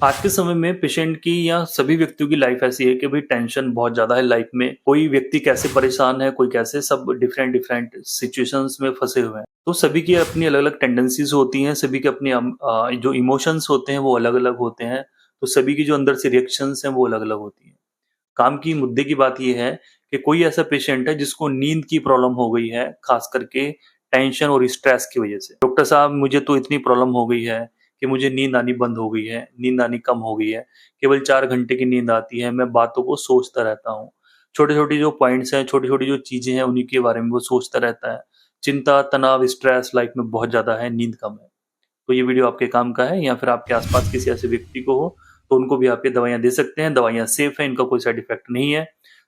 आज के समय में पेशेंट की या सभी व्यक्तियों की लाइफ ऐसी है कि भाई टेंशन बहुत ज़्यादा है लाइफ में। कोई व्यक्ति कैसे परेशान है, कोई कैसे, सब डिफरेंट डिफरेंट सिचुएशंस में फँसे हुए हैं। तो सभी की अपनी अलग-अलग टेंडेंसीज़ होती हैं, सभी के अपने जो इमोशंस होते हैं वो अलग-अलग होते हैं। तो सभी की जो अंदर से रिएक्शंस हैं वो अलग-अलग होती हैं। काम की मुद्दे की बात ये है कि कोई ऐसा पेशेंट है जिसको नींद की प्रॉब्लम हो गई है, खास करके टेंशन और स्ट्रेस की वजह से। डॉक्टर साहब मुझे तो इतनी प्रॉब्लम हो गई है कि मुझे नींद आनी बंद हो गई है, नींद आनी कम हो गई है, केवल 4 घंटे की नींद आती है, मैं बातों को सोचता रहता हूँ। छोटे-छोटे जो पॉइंट्स हैं, छोटी-छोटी जो चीज़ें हैं उन्हीं के बारे में वो सोचता रहता है। चिंता, तनाव, स्ट्रेस लाइफ में बहुत ज़्यादा है, नींद कम है। तो ये वीडियो आपके काम का है या फिर आपके आस-पास किसी ऐसे व्यक्ति को हो, तो उनको भी आप ये दवाइयाँ दे सकते हैं। दवाइयाँ सेफ हैं, इनका कोई साइड इफेक्ट नहीं है।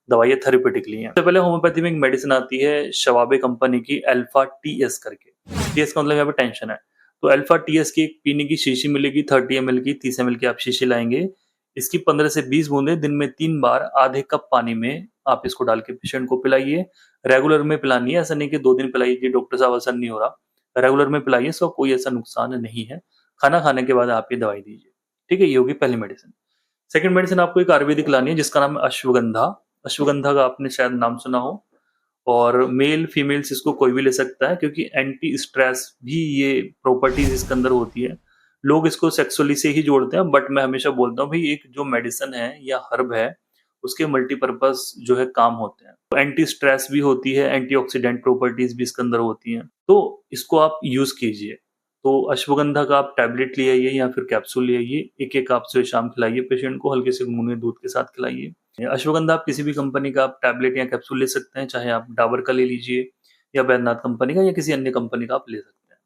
दवाइयाँ थेरेपेटिकली हैं। सबसे पहले होम्योपैथी में एक मेडिसिन आती है शवाबे कंपनी की अल्फा टीएस करके। टीएस का मतलब यहाँ पे टेंशन है। तो अल्फा टीएस की एक पीने की शीशी मिलेगी 30 एमएल की, 30 एमएल की आप शीशी लाएँगे। इसकी 15 से 20 बूंदें दिन में 3 बार आधे कप पानी में आप इसको डाल के पेशेंट को पिलाइए। रेगुलर में पिलानी है, ऐसा नहीं कि 2 दिन पिलाइए कि डॉक्टर साहब असर नहीं हो रहा। रेगुलर में पिलाइए, इसका कोई ऐसा नुकसान नहीं है। खाना खाने के बाद आप ये दवाई दीजिए। ठीक है? ये होगी पहली मेडिसिन। सेकंड मेडिसिन आपको एक आयुर्वेदिक लानी है जिसका नाम है अश्वगंधा। अश्वगंधा का आपने शायद नाम सुना हो और मेल फीमेल्स इसको कोई भी ले सकता है क्योंकि एंटी स्ट्रेस भी ये प्रॉपर्टीज इसके अंदर होती है। लोग इसको सेक्सुअली से ही जोड़ते हैं बट मैं हमेशा बोलता हूँ भाई एक जो मेडिसिन है या हर्ब है उसके मल्टीपर्पज जो है काम होते हैं। तो एंटी स्ट्रेस भी होती है, एंटीऑक्सीडेंट प्रॉपर्टीज भी इसके अंदर होती हैं। तो इसको आप यूज कीजिए। तो अश्वगंधा का आप टैबलेट ले आइए या फिर कैप्सूल ले आइए, एक-एक आप सुबह शाम खिलाइए पेशेंट को, हल्के से गुनगुने दूध के साथ खिलाइए। अश्वगंधा आप किसी भी कंपनी का आप टैबलेट या कैप्सूल ले सकते हैं, चाहे आप डाबर का ले लीजिए या बैद्यनाथ कंपनी का या किसी अन्य कंपनी का आप ले सकते हैं।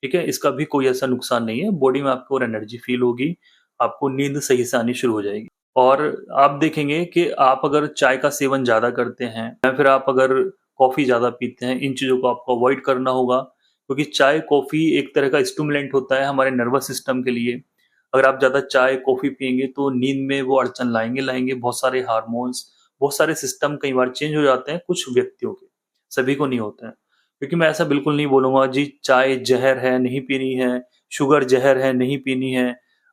ठीक है? इसका भी कोई ऐसा नुकसान नहीं है, बॉडी में आपको और एनर्जी फील होगी, आपको नींद सही से आनी शुरू हो जाएगी। और आप देखेंगे कि आप अगर चाय का सेवन ज़्यादा करते हैं या फिर आप अगर कॉफ़ी ज़्यादा पीते हैं, इन चीज़ों को आपको अवॉइड करना होगा क्योंकि चाय, कॉफ़ी एक तरह का स्टिमुलेंट होता है हमारे नर्वस सिस्टम के लिए। अगर आप ज़्यादा चाय, कॉफ़ी पिएँगे तो नींद में वो अड़चन लाएँगे, बहुत सारे हार्मोन्स, बहुत सारे सिस्टम कई बार चेंज हो जाते हैं कुछ व्यक्तियों के, सभी को नहीं होते हैं। क्योंकि मैं ऐसा बिल्कुल नहीं बोलूँगा जी चाय ज़हर है, नहीं पीनी है, शुगर ज़हर है, नहीं पीनी है,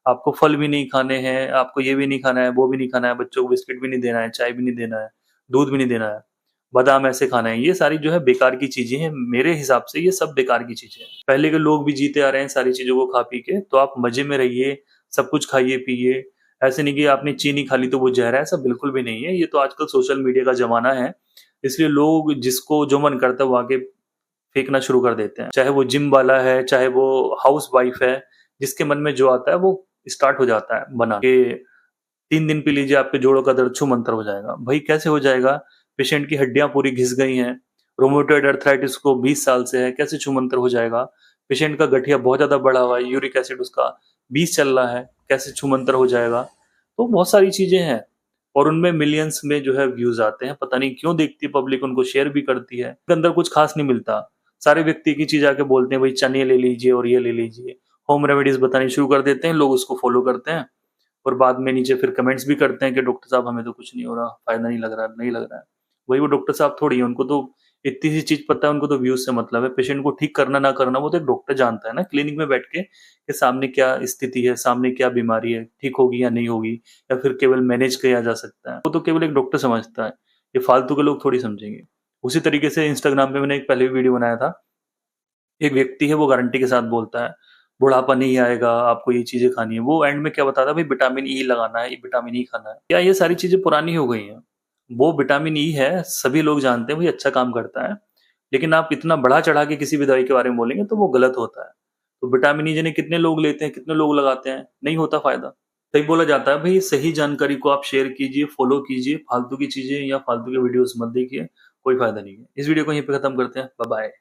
आपको फल भी नहीं खाने हैं, आपको ये भी नहीं खाना है, वो भी नहीं खाना है, बच्चों को बिस्किट भी नहीं देना है, चाय भी नहीं देना है, दूध भी नहीं देना है, बादाम ऐसे खाना है। ये सारी जो है बेकार की चीज़ें हैं, मेरे हिसाब से ये सब बेकार की चीज़ें हैं। पहले के लोग भी जीते आ रहे हैं सारी चीज़ों को खा पी के, तो आप मज़े में रहिए, सब कुछ खाइए-पिइए। ऐसे नहीं कि आपने चीनी खा ली तो वो ज़हर है, ऐसा बिल्कुल भी नहीं है। ये तो आजकल सोशल मीडिया का ज़माना है, इसलिए लोग जिसको जो मन करता है वो आके फेंकना शुरू कर देते हैं। चाहे वो जिम वाला है, चाहे वो हाउसवाइफ है, जिसके मन में जो आता है वो स्टार्ट हो जाता है बनाना कि 3 दिन पी लीजिए आपके जोड़ों का दर्द छूमंतर हो जाएगा। भाई कैसे हो जाएगा? पेशेंट की हड्डियाँ पूरी घिस गई हैं, रूमेटॉइड अर्थराइटिस को 20 साल से है, कैसे छूमंतर हो जाएगा? पेशेंट का गठिया बहुत ज़्यादा बढ़ा हुआ है, यूरिक एसिड उसका 20 चल रहा है, कैसे छूमंतर हो जाएगा? तो बहुत सारी चीज़ें हैं और उनमें मिलियंस में जो है व्यूज़ आते हैं, पता नहीं क्यों देखती है पब्लिक, उनको शेयर भी करती है। उसके अंदर कुछ खास नहीं मिलता। सारे व्यक्ति एक ही चीज़ आके बोलते हैं, भई चने ले लीजिए और ये ले लीजिए। होम रेमेडीज़ बतानी शुरू कर देते हैं, लोग उसको फ़ॉलो करते हैं और बाद में नीचे फिर कमेंट्स भी करते हैं कि डॉक्टर साहब हमें तो कुछ नहीं हो रहा, फ़ायदा नहीं लग रहा, नहीं लग रहा है। वही वो डॉक्टर साहब थोड़ी हैं, उनको तो इतनी सी चीज़ पता है, उनको तो व्यूज़ से मतलब है। पेशेंट को ठीक करना ना करना वो तो एक डॉक्टर जानता है ना, क्लिनिक में बैठ के कि सामने क्या स्थिति है, सामने क्या बीमारी है, ठीक होगी या नहीं होगी या फिर केवल मैनेज किया जा सकता है। वो तो केवल एक डॉक्टर समझता है, ये फालतू के लोग थोड़ी समझेंगे। उसी तरीके से इंस्टाग्राम पे मैंने एक पहले भी वीडियो बनाया था, एक व्यक्ति है वो गारंटी के साथ बोलता है, बुढ़ापा नहीं आएगा, आपको ये चीज़ें खानी है। वो एंड में क्या बताता है, भई विटामिन ई लगाना है, ये विटामिन ई खाना है। क्या ये सारी चीज़ें पुरानी हो गई हैं? वो विटामिन ई है, सभी लोग जानते हैं भई अच्छा काम करता है। लेकिन आप इतना बढ़ा-चढ़ा के किसी भी दवाई के बारे में बोलेंगे तो वो गलत होता है। तो विटामिन ई जाने कितने लोग लेते हैं, कितने लोग लगाते हैं, नहीं होता फ़ायदा। तभी बोला जाता है भई सही जानकारी को आप शेयर कीजिए, फ़ॉलो कीजिए, फालतू की चीज़ें या फालतू के वीडियोज़ मत देखिए, कोई फ़ायदा नहीं है। इस वीडियो को यहीं पे खत्म करते हैं। बाय-बाय।